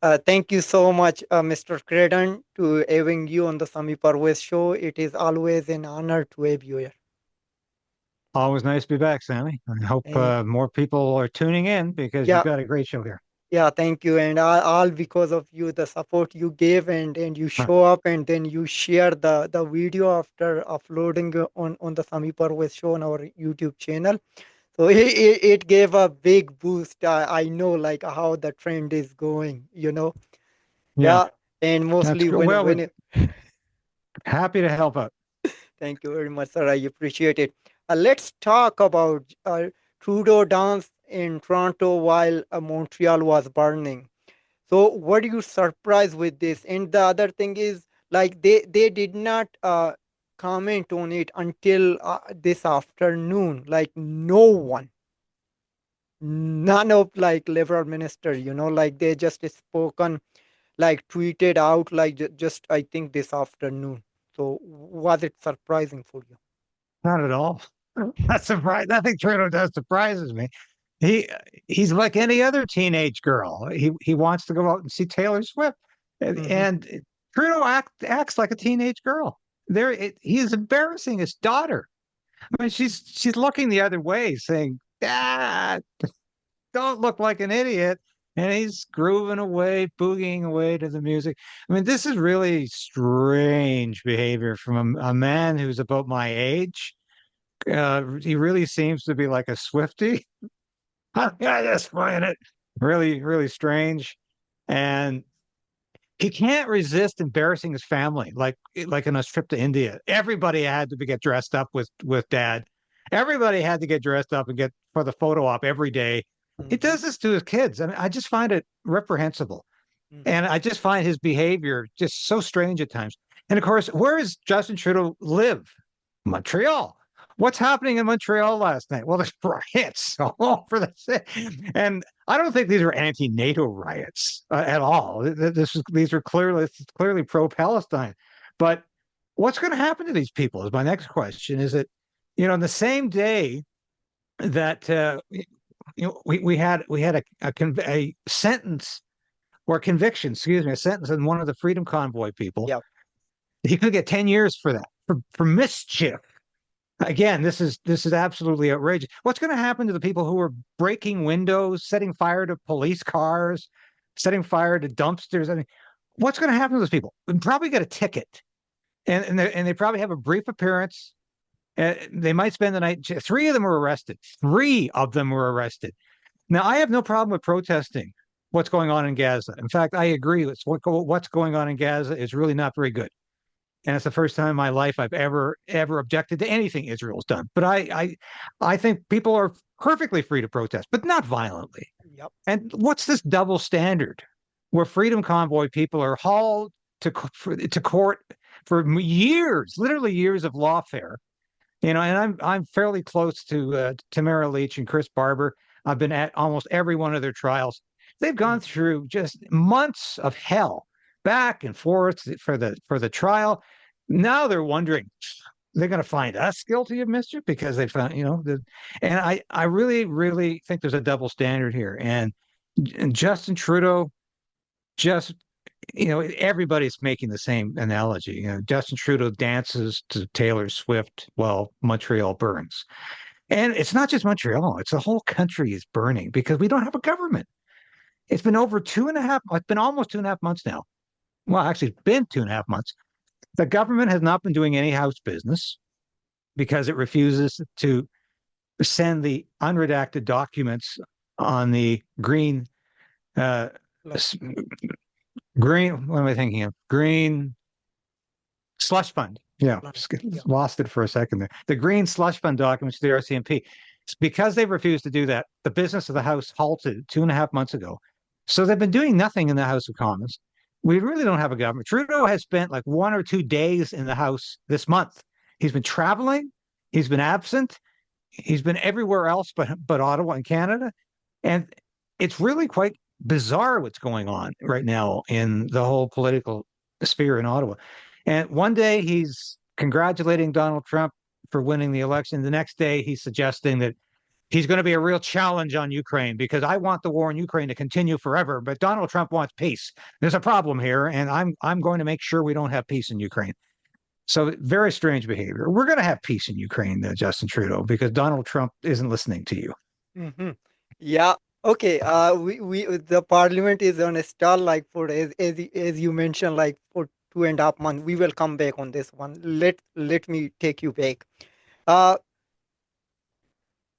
Thank you so much, Mr. Krayden, to having you on the Sami Parvez Show. It is always an honor to have you here. Always nice to be back, Sammy. I hope And more people are tuning in because you've yeah, got a great show here. yeah, thank you. And all because of you, the support you gave, and you Huh. show up, and then you share the video after uploading on the Sami Parvez Show on our YouTube channel. So it gave a big boost. I know like how the trend is going, you know. Yeah, Yeah, and that's mostly good. Well, we're happy to help out. thank you very much, sir. I appreciate it. Let's talk about Trudeau dance in Toronto while Montreal was burning. So, what are you surprised with this? And the other thing is, like they did not comment on it until this afternoon. Like no one, none of like liberal minister, like they just spoken, like tweeted out, like just I think this afternoon. So, was it surprising for you? Not at all. Not surprised. Nothing Trudeau does surprises me. He he's like any other teenage girl. He wants to go out and see Taylor Swift, Mm-hmm. and Trudeau acts like a teenage girl. He is embarrassing his daughter. I mean, she's looking the other way, saying, "Ah, don't look like an idiot." And he's grooving away, boogieing away to the music. I mean, this is really strange behavior from a man who's about my age. He really seems to be like a Swiftie. I just find it really, really strange. And he can't resist embarrassing his family, like in a trip to India. Everybody had to get dressed up with dad. Everybody had to get dressed up and get for the photo op every day. He Mm-hmm. does this to his kids. I mean, I just find it reprehensible. Mm-hmm. And I just find his behavior just so strange at times. And of course, where does Justin Trudeau live? Montreal. What's happening in Montreal last night? Well, there's riots all over the city. And I don't think these are anti-NATO riots at all. These are clearly pro-Palestine. But what's going to happen to these people is my next question. Is it, in the same day that we had a sentence or conviction, excuse me, a sentence in one of the Freedom Convoy people. Yeah. He could get 10 years for that, for mischief. Again, this is absolutely outrageous. What's going to happen to the people who are breaking windows, setting fire to police cars, setting fire to dumpsters? I mean, what's going to happen to those people? They probably get a ticket, and they probably have a brief appearance. They might spend the night. Three of them were arrested. Three of them were arrested. Now, I have no problem with protesting what's going on in Gaza. In fact, I agree with what's going on in Gaza is really not very good. And it's the first time in my life I've ever objected to anything Israel's done. But I think people are perfectly free to protest, but not violently. Yep. And what's this double standard where Freedom Convoy people are hauled to court for years, literally years of lawfare? And I'm fairly close to Tamara Leach and Chris Barber. I've been at almost every one of their trials. They've gone Mm-hmm. through just months of hell, back and forth for the trial. Now they're wondering, they're going to find us guilty of mischief because they found, and I really, really think there's a double standard here. And Justin Trudeau just everybody's making the same analogy. Justin Trudeau dances to Taylor Swift while Montreal burns. And it's not just Montreal, it's the whole country is burning because we don't have a government. It's been over it's been almost 2.5 months now. Well, actually, it's been 2.5 months. The government has not been doing any house business because it refuses to send the unredacted documents on the uh, Like, green, what am I thinking of? Green slush fund. Yeah, like, just yeah. lost it for a second there. The green slush fund documents to the RCMP. It's because they refused to do that, the business of the House halted 2.5 months ago. So they've been doing nothing in the House of Commons. We really don't have a government. Trudeau has spent like 1 or 2 days in the House this month. He's been traveling. He's been absent. He's been everywhere else but Ottawa and Canada. And it's really quite bizarre what's going on right now in the whole political sphere in Ottawa. And one day he's congratulating Donald Trump for winning the election. The next day he's suggesting that he's going to be a real challenge on Ukraine because I want the war in Ukraine to continue forever, but Donald Trump wants peace. There's a problem here, and I'm going to make sure we don't have peace in Ukraine. So very strange behavior. We're going to have peace in Ukraine, Justin Trudeau, because Donald Trump isn't listening to you. Hmm. Yeah. Okay. We the parliament is on a stall like for as you mentioned like for 2.5 months. We will come back on this one. Let me take you back. Uh,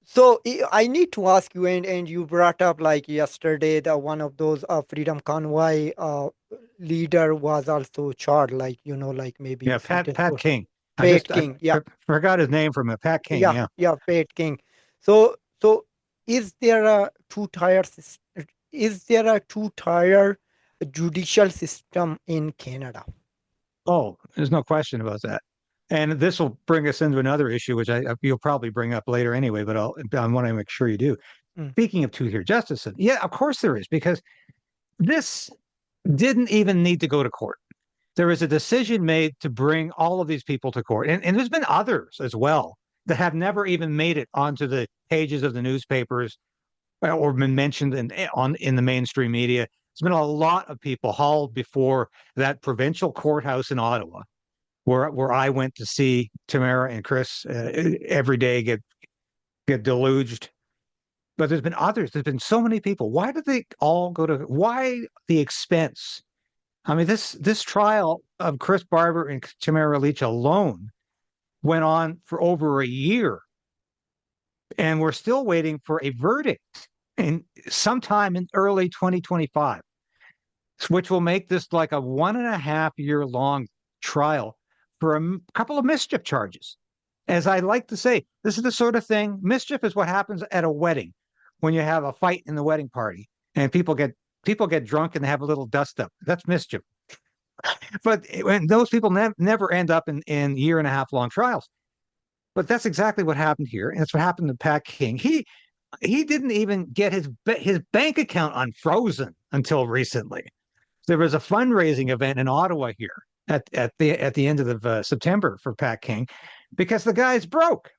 so I need to ask you, and you brought up like yesterday that one of those Freedom Convoy leader was also charged, like like maybe Yeah, sentenced Pat for King. Pat I King. Yeah, forgot his name from it. Pat King. yeah, Yeah. yeah, Pat King. So is there a is there a two-tier judicial system in Canada? Oh, there's no question about that. And this will bring us into another issue, which you'll probably bring up later anyway, but I want to make sure you do. Mm, Speaking of two-tier justice, yeah, of course there is, because this didn't even need to go to court. There was a decision made to bring all of these people to court. And there's been others as well that have never even made it onto the pages of the newspapers or been mentioned in the mainstream media. There's been a lot of people hauled before that provincial courthouse in Ottawa, where I went to see Tamara and Chris every day get deluged. But there's been others. There's been so many people. Why did they all go to? Why the expense? I mean, this trial of Chris Barber and Tamara Leach alone went on for over a year, and we're still waiting for a verdict in sometime in early 2025, which will make this like a 1.5 year long trial for couple of mischief charges. As I like to say, this is the sort of thing, mischief is what happens at a wedding when you have a fight in the wedding party and people get drunk and they have a little dust up. That's mischief. But when those people never end up in year and a half long trials. But that's exactly what happened here, and it's what happened to Pat King. He didn't even get his bank account unfrozen until recently. There was a fundraising event in Ottawa here at the end of September for Pat King, because the guy's broke.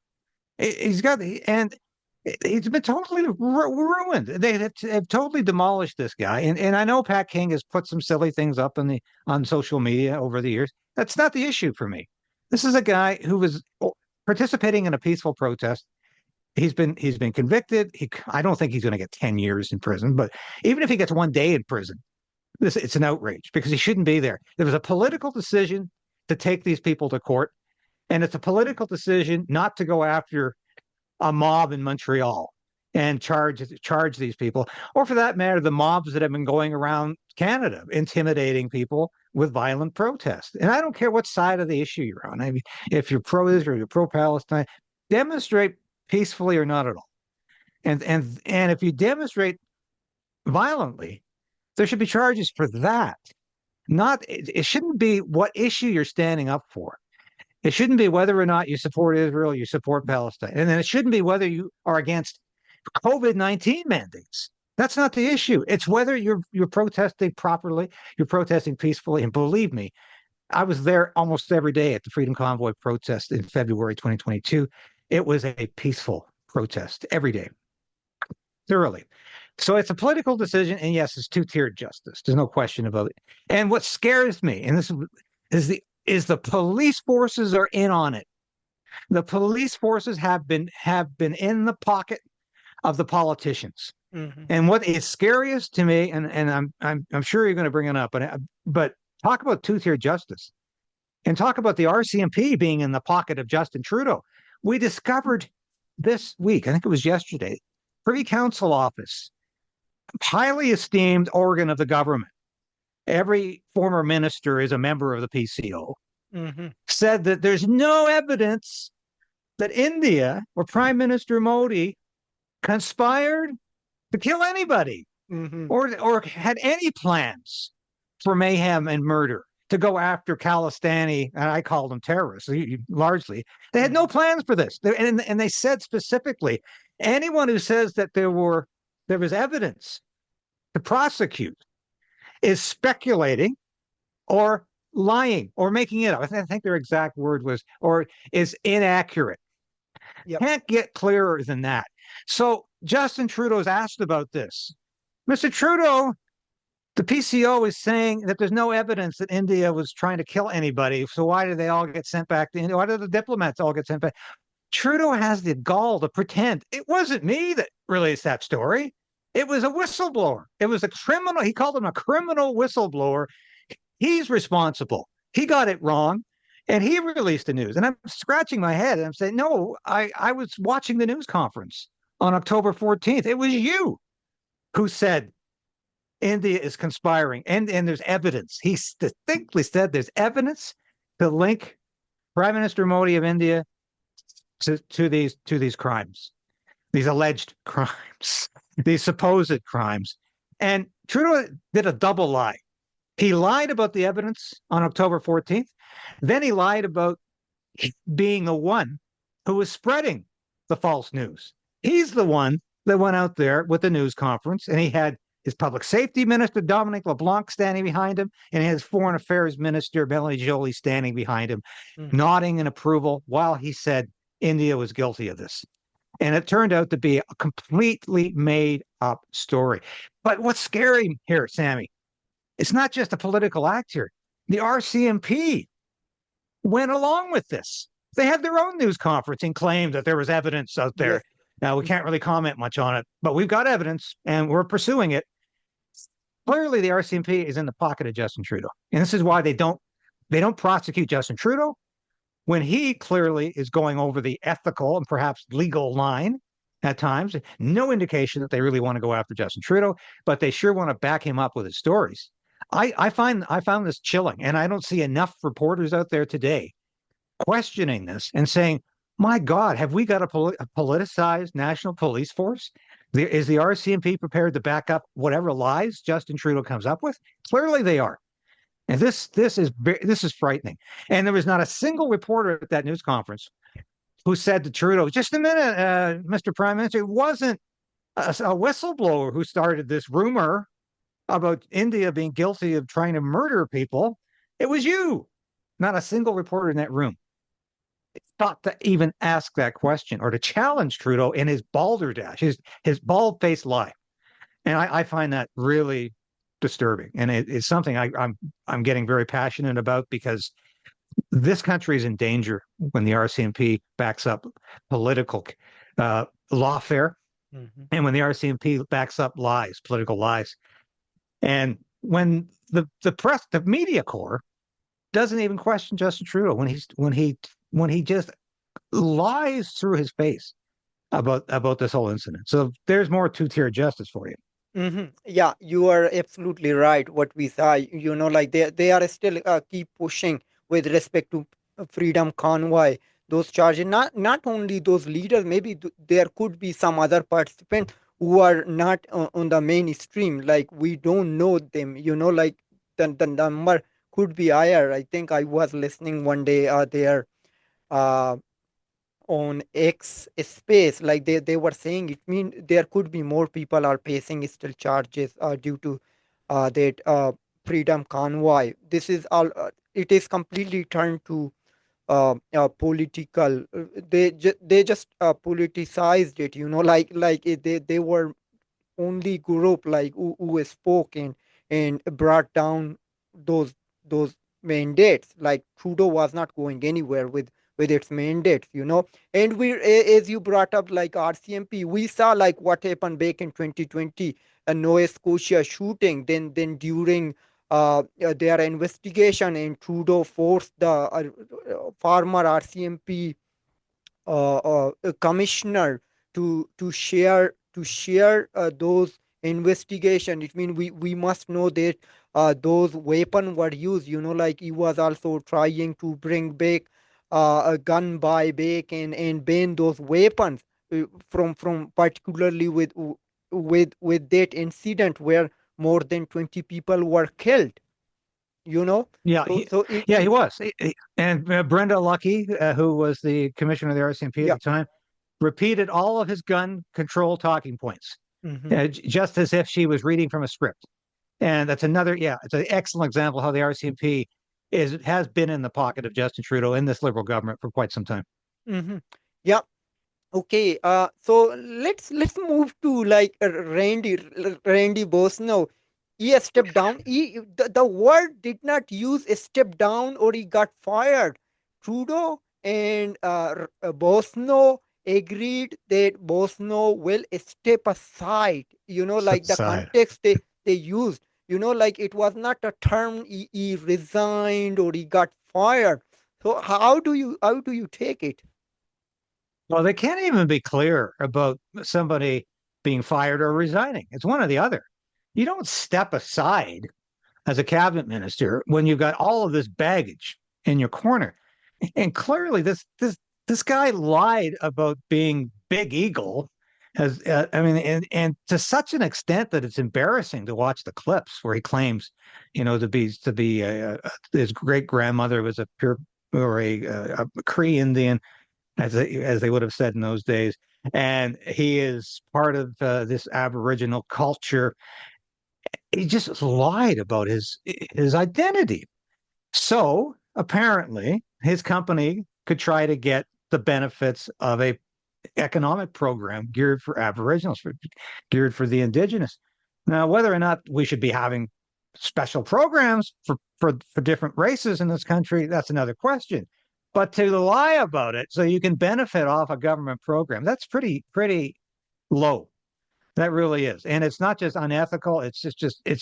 He's got and he's been totally ruined. They have totally demolished this guy. And I know Pat King has put some silly things up on social media over the years. That's not the issue for me. This is a guy who was participating in a peaceful protest. He's been convicted. I don't think he's going to get 10 years in prison, but even if he gets one day in prison, it's an outrage because he shouldn't be there. There was a political decision to take these people to court, and it's a political decision not to go after a mob in Montreal and charge these people, or for that matter, the mobs that have been going around Canada, intimidating people with violent protest. And I don't care what side of the issue you're on. I mean, if you're pro-Israel, you're pro-Palestine, demonstrate peacefully or not at all. And if you demonstrate violently, there should be charges for that. Not it shouldn't be what issue you're standing up for. It shouldn't be whether or not you support Israel, you support Palestine. And then it shouldn't be whether you are against COVID-19 mandates. That's not the issue. It's whether you're protesting properly, you're protesting peacefully. And believe me, I was there almost every day at the Freedom Convoy protest in February 2022. It was a peaceful protest every day, thoroughly. So it's a political decision, and yes, it's two-tiered justice. There's no question about it. And what scares me, and this is the police forces are in on it. The police forces have been in the pocket of the politicians. hmm And what is scariest to me, and I'm sure you're going to bring it up, but talk about two-tier justice, and talk about the RCMP being in the pocket of Justin Trudeau. We discovered this week, I think it was yesterday, Privy Council office, highly esteemed organ of the government. Every former minister is a member of the PCO. hmm Said that there's no evidence that India or Prime Minister Modi conspired to kill anybody hmm or had any plans for mayhem and murder to go after Khalistani, and I call them terrorists, largely. They had no hmm plans for this. And they said specifically, anyone who says that there was evidence to prosecute is speculating or lying or making it up. I think their exact word was, or is inaccurate. Yep. Can't get clearer than that. So Justin Trudeau's asked about this. Mr. Trudeau, the PCO is saying that there's no evidence that India was trying to kill anybody. So why did they all get sent back to India? Why did the diplomats all get sent back? Trudeau has the gall to pretend it wasn't me that released that story. It was a whistleblower. It was a criminal. He called him a criminal whistleblower. He's responsible. He got it wrong. And he released the news. And I'm scratching my head and I'm saying, no, I was watching the news conference on October 14th. It was you who said India is conspiring and there's evidence. He distinctly said there's evidence to link Prime Minister Modi of India to these crimes, these alleged crimes, these supposed crimes. And Trudeau did a double lie. He lied about the evidence on October 14th. Then he lied about being the one who was spreading the false news. He's the one that went out there with the news conference, and he had his public safety minister, Dominic LeBlanc, standing behind him, and his foreign affairs minister, Melanie Joly, standing behind him, nodding in approval while he said India was guilty of this. And it turned out to be a completely made up story. But what's scary here, Sammy, it's not just a political act here. The RCMP went along with this. They had their own news conference and claimed that there was evidence out there. Yes. Now, we can't really comment much on it, but we've got evidence and we're pursuing it. Clearly, the RCMP is in the pocket of Justin Trudeau. And this is why they don't prosecute Justin Trudeau when he clearly is going over the ethical and perhaps legal line at times. No indication that they really want to go after Justin Trudeau, but they sure want to back him up with his stories. I found this chilling, and I don't see enough reporters out there today questioning this and saying, my God, have we got a politicized national police force? Is the RCMP prepared to back up whatever lies Justin Trudeau comes up with? Clearly they are. And this is frightening. And there was not a single reporter at that news conference who said to Trudeau, just a minute, Mr. Prime Minister, it wasn't a whistleblower who started this rumor about India being guilty of trying to murder people. It was you. Not a single reporter in that room thought to even ask that question or to challenge Trudeau in his balderdash, his bald-faced lie. And I find that really disturbing. And it's something I'm getting very passionate about because this country is in danger when the RCMP backs up political lawfare, and when the RCMP backs up lies, political lies. And when the press, the media corps, doesn't even question Justin Trudeau when he just lies through his face about this whole incident. So there's more two-tier justice for you. Yeah, you are absolutely right. What we saw, like they are still keep pushing with respect to Freedom Convoy. Those charges, not only those leaders, maybe there could be some other participants who are not on the mainstream. Like we don't know them. Like the number could be higher. I think I was listening one day. There. Uh, on X space, like they were saying, it mean there could be more people are facing still charges due to that Freedom Convoy. This is all. It is completely turned to political. They just politicized it. They were only group like who spoke and brought down those those mandates. Like Trudeau was not going anywhere with its mandates. And as you brought up, like RCMP, we saw like what happened back in 2020, a Nova Scotia shooting. Then during their investigation, and Trudeau forced the former RCMP commissioner to share those investigation. It means we must know that those weapons were used. Like he was also trying to bring back a gun buyback and ban those weapons from particularly with that incident where more than 20 people were killed. You know, Yeah, so so it, he was. And Brenda Lucky, who was the commissioner of the RCMP at yeah. the time, repeated all of his gun control talking points, Hmm. just as if she was reading from a script. And that's another, yeah, it's an excellent example how the RCMP has been in the pocket of Justin Trudeau in this Liberal government for quite some time. Hmm. Yeah. Okay, so let's move to like Randy Bosno. He stepped down. The word did not use a step down or he got fired. Trudeau and Bosno agreed that Bosno will step aside. Step Like the aside. context they used. Like it was not a term he resigned or he got fired. So how do you take it? Well, they can't even be clear about somebody being fired or resigning. It's one or the other. You don't step aside as a cabinet minister when you've got all of this baggage in your corner. And clearly, this guy lied about being Big Eagle. As I mean, and to such an extent that it's embarrassing to watch the clips where he claims, to be his great grandmother was a pure or a Cree Indian, as they would have said in those days, and he is part of this Aboriginal culture. He just lied about his identity. So apparently, his company could try to get the benefits of a economic program geared for Aboriginals, geared for the Indigenous. Now, whether or not we should be having special programs for different races in this country, that's another question. But to lie about it so you can benefit off a government program, that's pretty low. That really is. And it's not just unethical, it's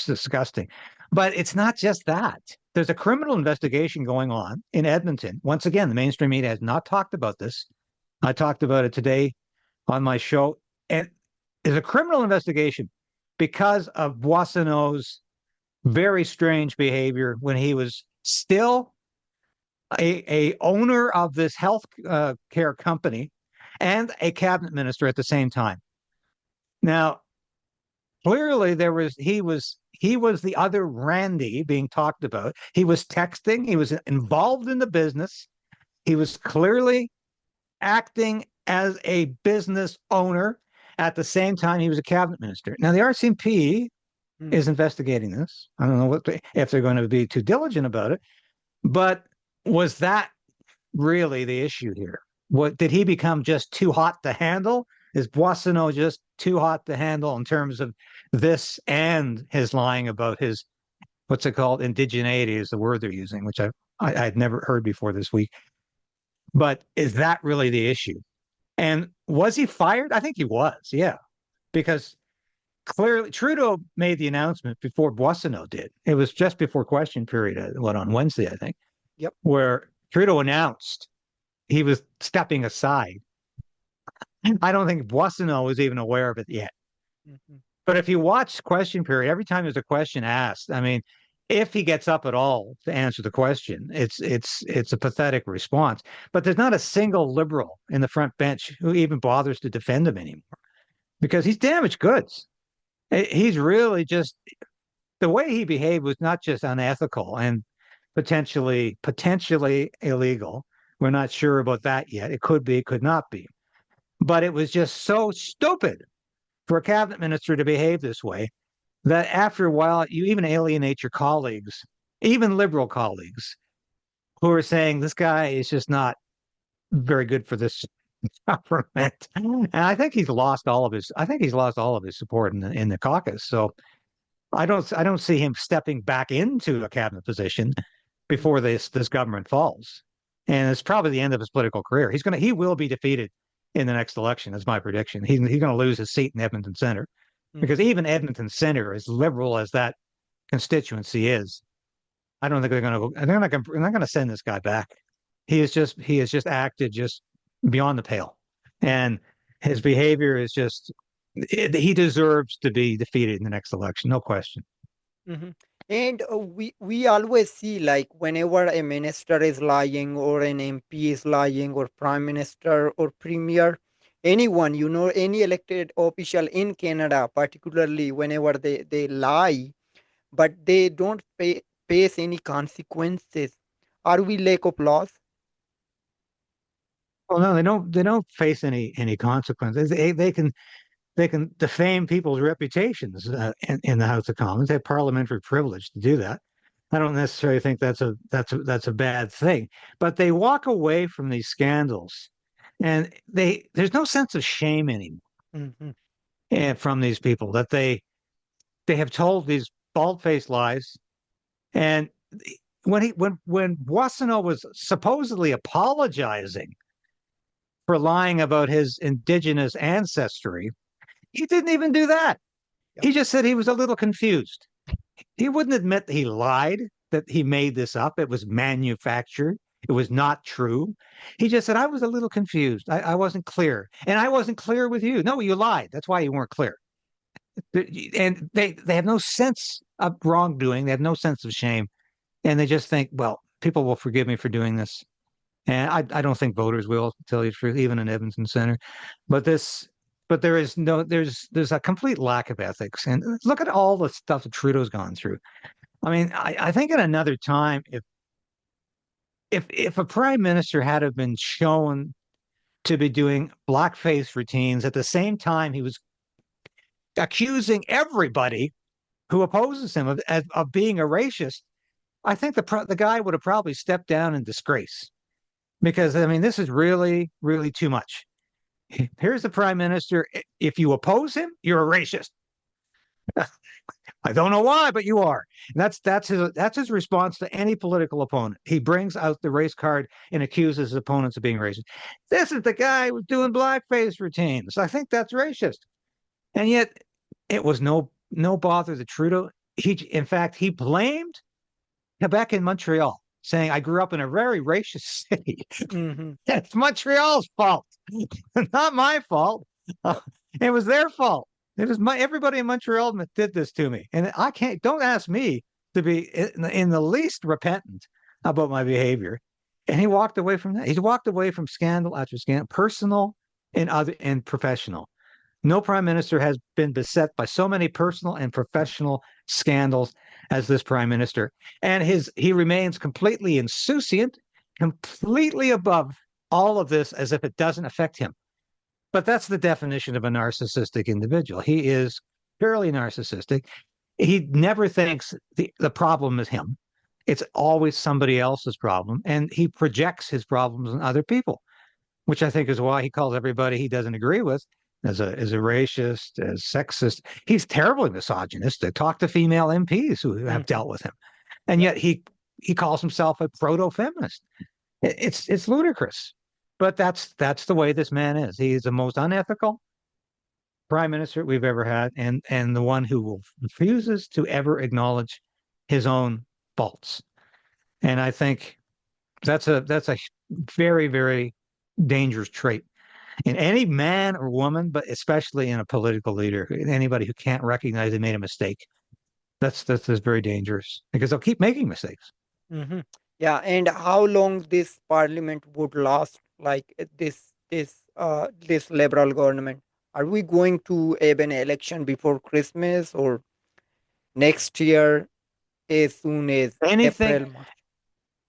disgusting. But it's not just that. There's a criminal investigation going on in Edmonton. Once again, the mainstream media has not talked about this. I talked about it today on my show. And there's a criminal investigation because of Boissonneau's very strange behavior when he was still a owner of this health care company and a cabinet minister at the same time. Now, clearly he was the other Randy being talked about. He was texting, he was involved in the business. He was clearly acting as a business owner at the same time he was a cabinet minister. Now the RCMP Hmm. is investigating this. I don't know if they're going to be too diligent about it, but was that really the issue here? What did he become just too hot to handle? Is Boissonneau just too hot to handle in terms of this and his lying about his what's it called? Indigeneity is the word they're using, which I'd never heard before this week. But is that really the issue? And was he fired? I think he was, yeah, because clearly Trudeau made the announcement before Boissonneau did. It was just before question period, on Wednesday, I think, Yep. where Trudeau announced he was stepping aside. I don't think Boissonneau was even aware of it yet. Mhm. But if you watch question period, every time there's a question asked, I mean, if he gets up at all to answer the question, it's a pathetic response. But there's not a single liberal in the front bench who even bothers to defend him anymore because he's damaged goods. He's really just the way he behaved was not just unethical and potentially illegal. We're not sure about that yet. It could be, it could not be. But it was just so stupid for a cabinet minister to behave this way that after a while, you even alienate your colleagues, even liberal colleagues, who are saying this guy is just not very good for this government. And I think he's lost all of his support in the caucus. So I don't see him stepping back into a cabinet position Mhm. before this government falls. And it's probably the end of his political career. He will be defeated in the next election. That's my prediction. He's going to lose his seat in Edmonton Center because Mhm. even Edmonton Center, as liberal as that constituency is, I don't think they're going to. They're not going to send this guy back. He has just acted just beyond the pale, Mhm. and his behavior is just. He deserves to be defeated in the next election, no question. Mhm. And we always see like whenever a minister is lying or an MP is lying or prime minister or premier, anyone, any elected official in Canada, particularly whenever they lie, but they don't face any consequences. Are we lack of laws? Well, no, they don't. They don't face any consequences. They can defame people's reputations in the House of Commons. They have parliamentary privilege to do that. I don't necessarily think that's a bad thing, but they walk away from these scandals And there's no sense of shame anymore Mhm. from these people that they have told these bald-faced lies. And when Boissonneau was supposedly apologizing for lying about his indigenous ancestry, he didn't even do that. Yeah. He just said he was a little confused. He wouldn't admit that he lied, that he made this up. It was manufactured. It was not true. He just said, I was a little confused. I wasn't clear. And I wasn't clear with you. No, you lied. That's why you weren't clear. And they have no sense of wrongdoing. They have no sense of shame. And they just think, well, people will forgive me for doing this. And I don't think voters will, to tell you the truth, even in Edmonton Center. But there is no, there's a complete lack of ethics. And look at all the stuff that Trudeau's gone through. I mean, I think at another time, if a prime minister had have been shown to be doing blackface routines at the same time he was accusing everybody who opposes him of being a racist, I think the guy would have probably stepped down in disgrace because I mean this is really really too much. Here's the prime minister. If you oppose him, you're a racist. I don't know why, but you are. And that's his response to any political opponent. He brings out the race card and accuses his opponents of being racist. This is the guy who's doing blackface routines. I think that's racist. And yet it was no bother to Trudeau. In fact, he blamed Quebec and Montreal, saying, I grew up in a very racist city. Mhm. It's Montreal's fault, not my fault. Uh, it was their fault. It was everybody in Montreal that did this to me. And I can't, don't ask me to be in the least repentant about my behavior. And he walked away from that. He's walked away from scandal after scandal, personal and professional. No prime minister has been beset by so many personal and professional scandals as this prime minister. And he remains completely insouciant, completely above all of this as if it doesn't affect him. But that's the definition of a narcissistic individual. He is purely narcissistic. He never thinks the problem is him. It's always somebody else's problem. And he projects his problems on other people, which I think is why he calls everybody he doesn't agree with as a racist, as sexist. He's terribly misogynistic. Talk to female MPs who have Mhm. dealt with him. And Yeah. yet he calls himself a proto-feminist. It's ludicrous. But that's the way this man is. He is the most unethical prime minister we've ever had, and the one who refuses to ever acknowledge his own faults. And I think that's a very, very dangerous trait in any man or woman, but especially in a political leader, anybody who can't recognize they made a mistake. That's very dangerous because they'll keep making mistakes. Mhm. Yeah, and how long this parliament would last? Like this liberal government? Are we going to have an election before Christmas or next year as soon as Anything April, March?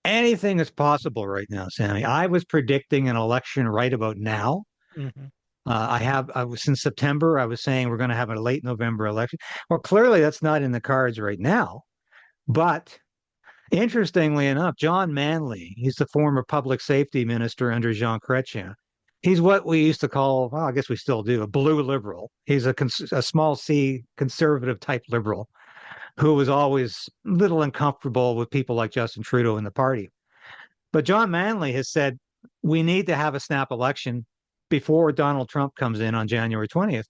anything is possible right now, Sammy. I was predicting an election right about now. Mhm. I was since September. I was saying we're going to have a late November election. Well, clearly that's not in the cards right now. But interestingly enough, John Manley, he's the former public safety minister under Jean Chrétien. He's what we used to call, well, I guess we still do, a blue liberal. He's a small c conservative type liberal who was always a little uncomfortable with people like Justin Trudeau in the party. But John Manley has said we need to have a snap election before Donald Trump comes in on January 20th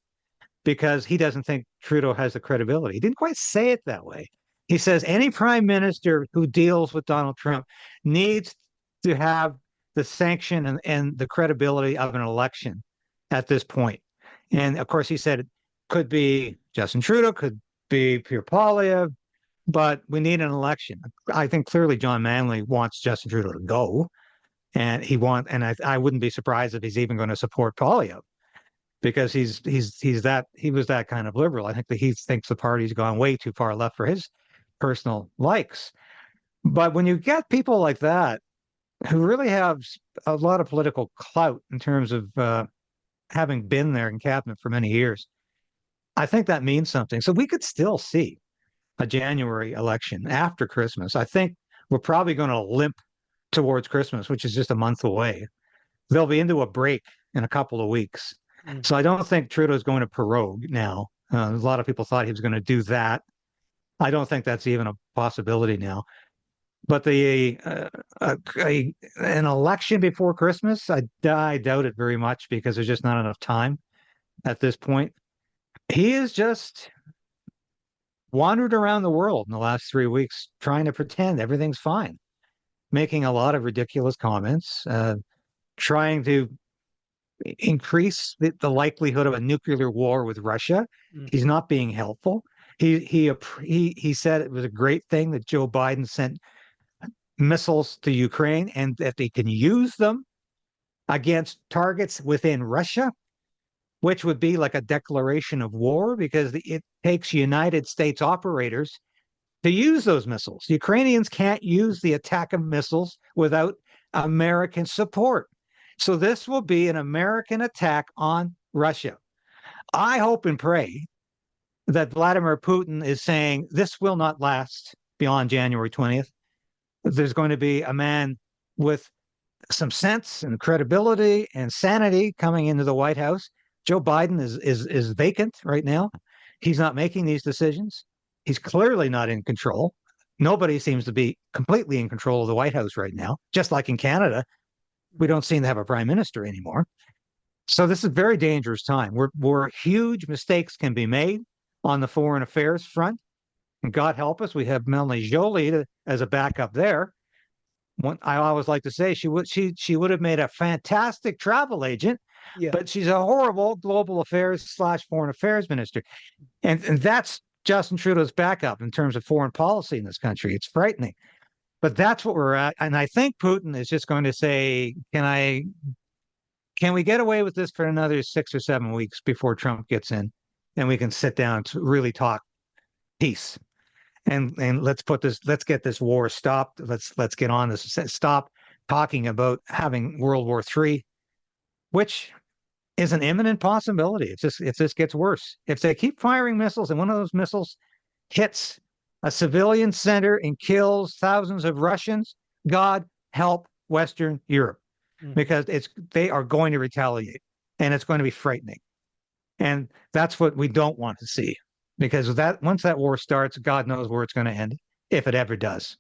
because he doesn't think Trudeau has the credibility. He didn't quite say it that way. He says any prime minister who deals with Donald Trump needs to have the sanction and the credibility of an election at this point. And of course, he said it could be Justin Trudeau, could be Pierre Poilievre, but we need an election. I think clearly John Manley wants Justin Trudeau to go, and I wouldn't be surprised if he's even going to support Poilievre because he was that kind of liberal. I think that he thinks the party's gone way too far left for his personal likes. But when you get people like that who really have a lot of political clout in terms of having been there in cabinet for many years, I think that means something. So we could still see a January election after Christmas. I think we're probably going to limp towards Christmas, which is just a month away. they'll be into a break in a couple of weeks. So Mhm. I don't think Trudeau's going to prorogue now. A lot of people thought he was going to do that. I don't think that's even a possibility now. But an election before Christmas, I doubt it very much because there's just not enough time at this point. He has just wandered around the world in the last 3 weeks trying to pretend everything's fine, making a lot of ridiculous comments, trying to increase the likelihood of a nuclear war with Russia. He's Mhm. not being helpful. He said it was a great thing that Joe Biden sent missiles to Ukraine and that they can use them against targets within Russia, which would be like a declaration of war because it takes United States operators to use those missiles. Ukrainians can't use the attack of missiles without American support. So this will be an American attack on Russia. I hope and pray that Vladimir Putin is saying this will not last beyond January 20th. There's going to be a man with some sense and credibility and sanity coming into the White House. Joe Biden is vacant right now. He's not making these decisions. He's clearly not in control. Nobody seems to be completely in control of the White House right now. Just like in Canada, we don't seem to have a prime minister anymore. So this is a very dangerous time where huge mistakes can be made on the foreign affairs front. And God help us, we have Melanie Jolie as a backup there. I always like to say she would have made a fantastic travel agent, Yeah. but she's a horrible global affairs / foreign affairs minister, and that's Justin Trudeau's backup in terms of foreign policy in this country. It's frightening, but that's what we're at, and I think Putin is just going to say, can we get away with this for another 6 or 7 weeks before Trump gets in, and we can sit down to really talk peace and let's get this war stopped. Let's get on this. Stop talking about having World War III, which is an imminent possibility. If this gets worse, if they keep firing missiles and one of those missiles hits a civilian center and kills thousands of Russians, God help Western Europe Mhm. because they are going to retaliate and it's going to be frightening. And that's what we don't want to see because that once that war starts, God knows where it's going to end if it ever does.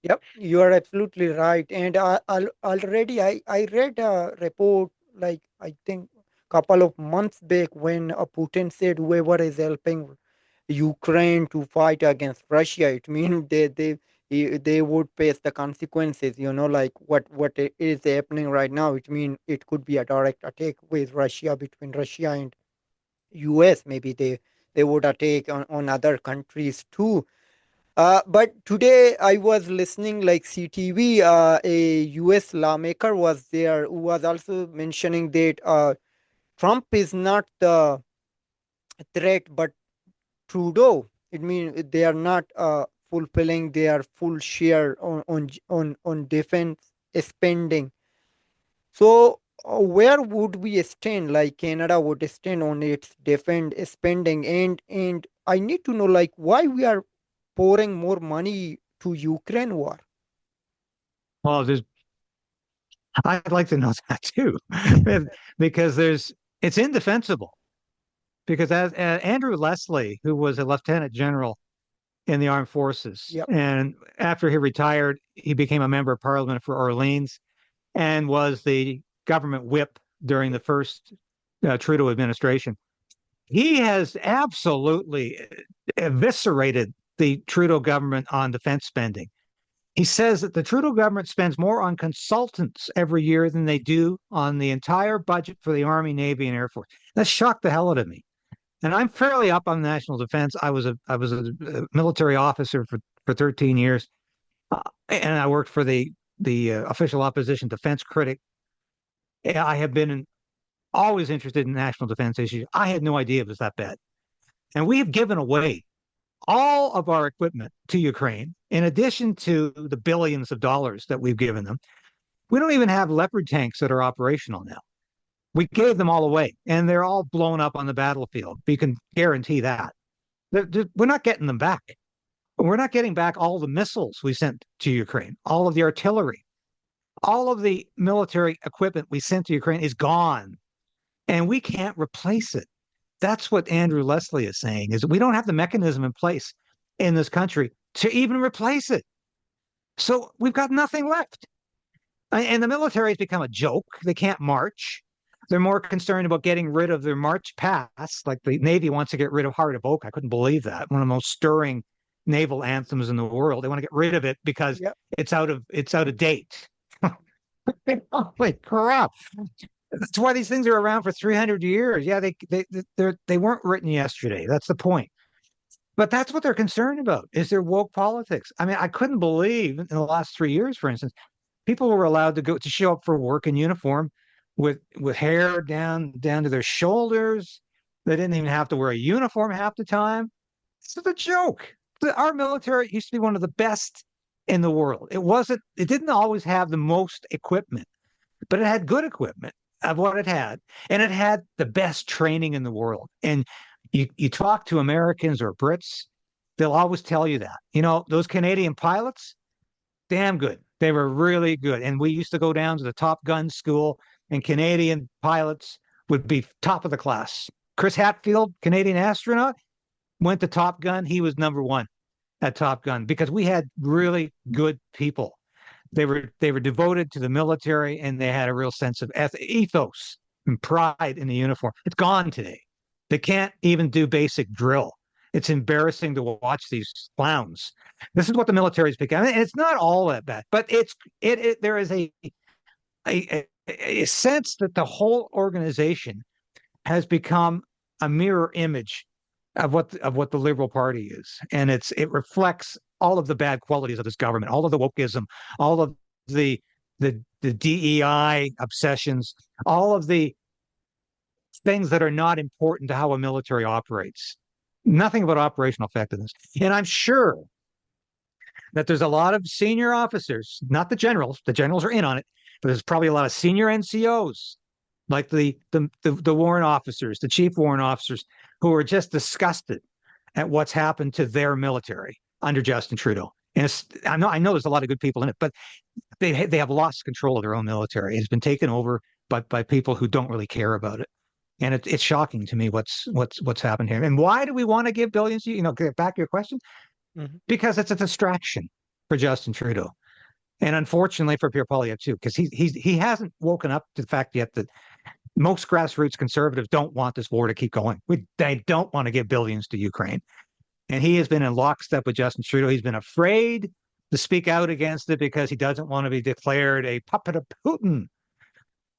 Yep, you are absolutely right. And already I read a report like I think couple of months back when Putin said whoever is helping Ukraine to fight against Russia, it means they would face the consequences. You know, like is happening right now. It means it could be a direct attack with Russia between Russia and US. Maybe they would attack on other countries too. But today I was listening like CTV, a US lawmaker was there who was also mentioning that Trump is not the threat, but Trudeau. It means they are not fulfilling their full share on defense spending. So where would we stand? Like Canada would stand on its defense spending, and I need to know like why we are pouring more money to Ukraine war. Well, I'd like to know that too, because it's indefensible. Because as Andrew Leslie, who was a lieutenant general in the armed forces, Yep. and after he retired, he became a member of parliament for Orleans and was the government whip during the first Trudeau administration. He has absolutely eviscerated the Trudeau government on defense spending. He says that the Trudeau government spends more on consultants every year than they do on the entire budget for the Army, Navy, and Air Force. That shocked the hell out of me. And I'm fairly up on national defense. I was a military officer for 13 years, and I worked for the official opposition defense critic. I have been always interested in national defense issues. I had no idea it was that bad. And we have given away all of our equipment to Ukraine, in addition to the billions of dollars that we've given them. We don't even have Leopard tanks that are operational now. We gave them all away, and they're all blown up on the battlefield. You can guarantee that. We're not getting them back. We're not getting back all the missiles we sent to Ukraine, all of the artillery. All of the military equipment we sent to Ukraine is gone, and we can't replace it. That's what Andrew Leslie is saying, is we don't have the mechanism in place in this country to even replace it. So we've got nothing left. And the military has become a joke. They can't march. They're more concerned about getting rid of their March past, like the Navy wants to get rid of Heart of Oak. I couldn't believe that. One of the most stirring naval anthems in the world. They want to get rid of it because Yep. it's out of date. Holy crap. That's why these things are around for 300 years. Yeah, they weren't written yesterday. That's the point. But that's what they're concerned about, is their woke politics. I mean, I couldn't believe in the last 3 years, for instance, people were allowed to show up for work in uniform with hair down to their shoulders. They didn't even have to wear a uniform half the time. This is a joke. Our military used to be one of the best in the world. It didn't always have the most equipment, but it had good equipment of what it had, and it had the best training in the world. And you talk to Americans or Brits, they'll always tell you that. Those Canadian pilots, damn good. They were really good. And we used to go down to the Top Gun school, and Canadian pilots would be top of the class. Chris Hadfield, Canadian astronaut, went to Top Gun. He was number one at Top Gun because we had really good people. They were devoted to the military, and they had a real sense of ethos and pride in the uniform. It's gone today. They can't even do basic drill. It's embarrassing to watch these clowns. This is what the military is becoming. And it's not all that bad, but there is a sense that the whole organization has become a mirror image of what the Liberal Party is, and it reflects all of the bad qualities of this government, all of the wokeism, all of the DEI obsessions, all of the things that are not important to how a military operates. Nothing about operational effectiveness. And I'm sure that there's a lot of senior officers, not the generals. The generals are in on it, but there's probably a lot of senior NCOs, like the warrant officers, the chief warrant officers, who are just disgusted at what's happened to their military under Justin Trudeau. And I know there's a lot of good people in it, but they have lost control of their own military. It's been taken over by people who don't really care about it. And it's shocking to me what's happened here. And why do we want to give billions? Get back to your question. Mm-hmm. Because it's a distraction for Justin Trudeau, and unfortunately for Pierre Poilievre too, because he hasn't woken up to the fact yet that most grassroots conservatives don't want this war to keep going. They don't want to give billions to Ukraine, and he has been in lockstep with Justin Trudeau. He's been afraid to speak out against it because he doesn't want to be declared a puppet of Putin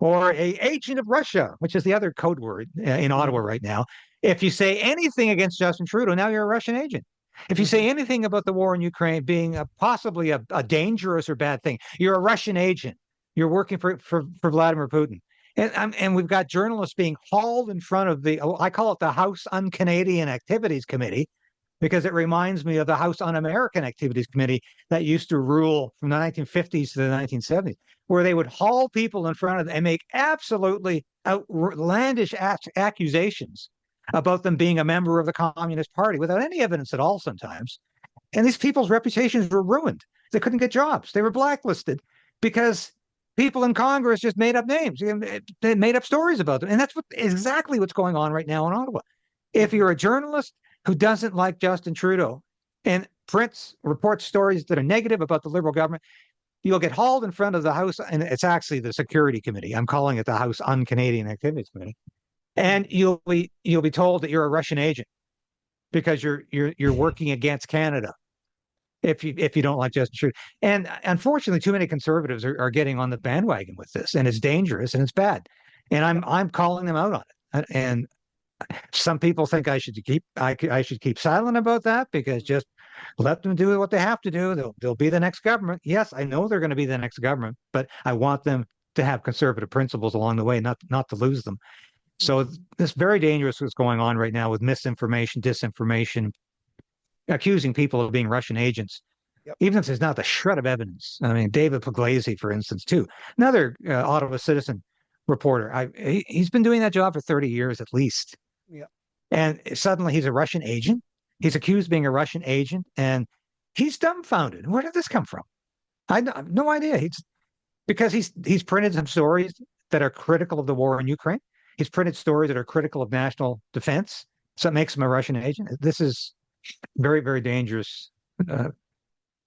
or a agent of Russia, which is the other code word in Ottawa right now. If you say anything against Justin Trudeau, now you're a Russian agent. If you say anything about the war in Ukraine being possibly a dangerous or bad thing, you're a Russian agent. You're working for Vladimir Putin. And we've got journalists being hauled in front of I call it the House Un-Canadian Activities Committee, because it reminds me of the House Un-American Activities Committee that used to rule from the 1950s to the 1970s, where they would haul people in front of them and make absolutely outlandish accusations about them being a member of the Communist Party without any evidence at all sometimes. And these people's reputations were ruined. They couldn't get jobs. They were blacklisted because people in Congress just made up names. They made up stories about them. And that's exactly what's going on right now in Ottawa. If you're a journalist who doesn't like Justin Trudeau and reports stories that are negative about the Liberal government, you'll get hauled in front of the House, and it's actually the Security Committee. I'm calling it the House Un-Canadian Activities Committee. And you'll be told that you're a Russian agent because you're working against Canada if you don't like Justin Trudeau. And unfortunately, too many conservatives are getting on the bandwagon with this, and it's dangerous and it's bad. And I'm calling them out on it. And some people think I should keep silent about that, because just let them do what they have to do. They'll be the next government. Yes, I know they're going to be the next government, but I want them to have conservative principles along the way, not to lose them. So this very dangerous what's going on right now with misinformation, disinformation, accusing people of being Russian agents, even if there's not the shred of evidence. I mean, David Pugliese, for instance, too, another Ottawa Citizen reporter. He's been doing that job for 30 years at least. Yeah. And suddenly he's a Russian agent. He's accused of being a Russian agent, and he's dumbfounded. Where did this come from? I have no idea. because he's printed some stories that are critical of the war in Ukraine. He's printed stories that are critical of national defense. So it makes him a Russian agent. This is very, very dangerous uh,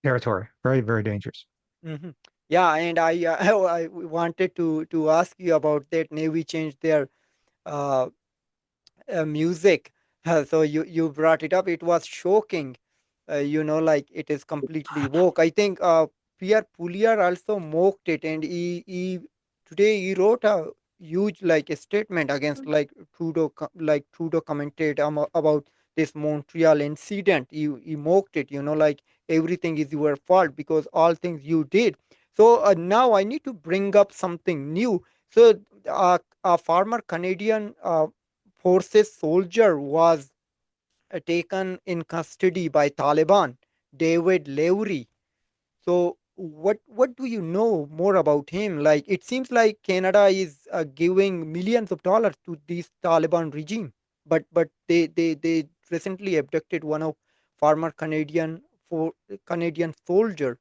territory. Very, very dangerous. Hmm. Yeah, and I wanted to ask you about that. Navy changed their uh, music. So you brought it up. It was shocking. Like it is completely woke. I think Pierre Poulier also mocked it, and he today he wrote a huge like a statement against like Trudeau. Like Trudeau commented about this Montreal incident. He mocked it. Like everything is your fault because all things you did. So now I need to bring up something new. So a former Canadian forces soldier was taken in custody by Taliban, David Lowry. So what do you know more about him? Like it seems like Canada is giving millions of dollars to this Taliban regime, but they recently abducted one of former for Canadian soldier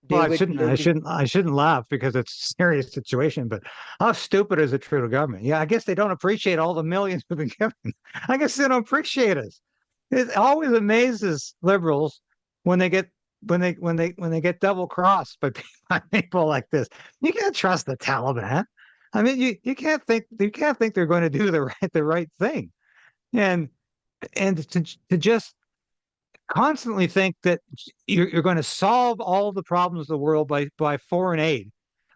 Well, David Lowry. I shouldn't laugh because it's a serious situation. But how stupid is the Trudeau government? Yeah, I guess they don't appreciate all the millions we've been given. I guess they don't appreciate us. It always amazes liberals when they get when they get double crossed by by people like this. You can't trust the Taliban. I mean, you can't think they're going to do the right thing. And to just constantly think that you're going to solve all the problems of the world by foreign aid,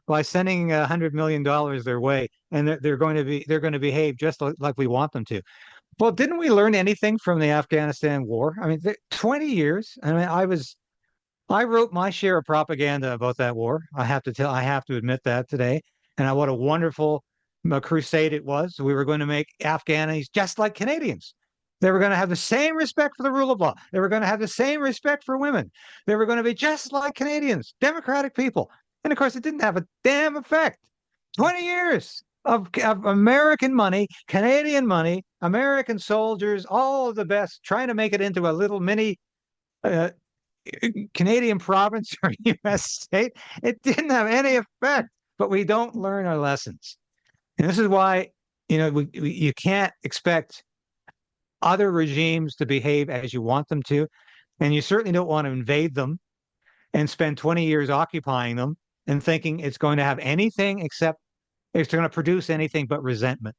by sending $100 million their way, and they're going to behave just like we want them to. Well, didn't we learn anything from the Afghanistan war? I mean, 20 years. I mean, I wrote my share of propaganda about that war. I have to admit that today. And what a wonderful crusade it was. We were going to make Afghanis just like Canadians. They were going to have the same respect for the rule of law. They were going to have the same respect for women. They were going to be just like Canadians, democratic people. And of course, it didn't have a damn effect. 20 years of American money, Canadian money, American soldiers, all of the best, trying to make it into a little mini uh, Canadian province or U.S. state. It didn't have any effect, but we don't learn our lessons. And this is why, you can't expect other regimes to behave as you want them to. And you certainly don't want to invade them and spend 20 years occupying them and thinking it's going to have anything except it's going to produce anything but resentment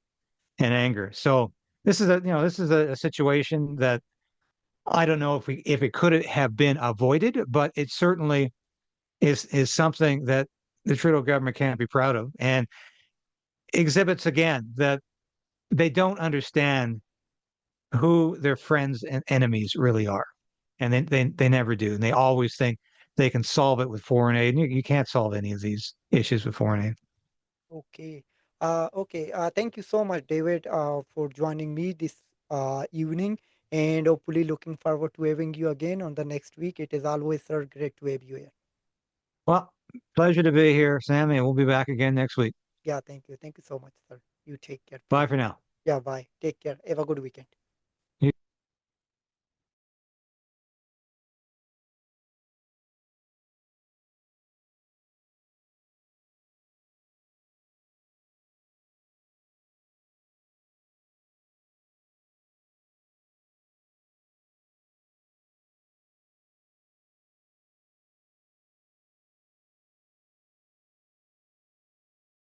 and anger. So this is a situation that I don't know if it could have been avoided, but it certainly is something that the Trudeau government can't be proud of, and exhibits again that they don't understand who their friends and enemies really are, and they never do, and they always think they can solve it with foreign aid. And you can't solve any of these issues with foreign aid. Okay. Okay. Thank you so much, David, for joining me this evening. And hopefully, looking forward to having you again on the next week. It is always, sir, great to have you here. Well, pleasure to be here, Sammy, and we'll be back again next week. Yeah. Thank you. Thank you so much, sir. You take care, Bye please. for now. Yeah. Bye. Take care. Have a good weekend.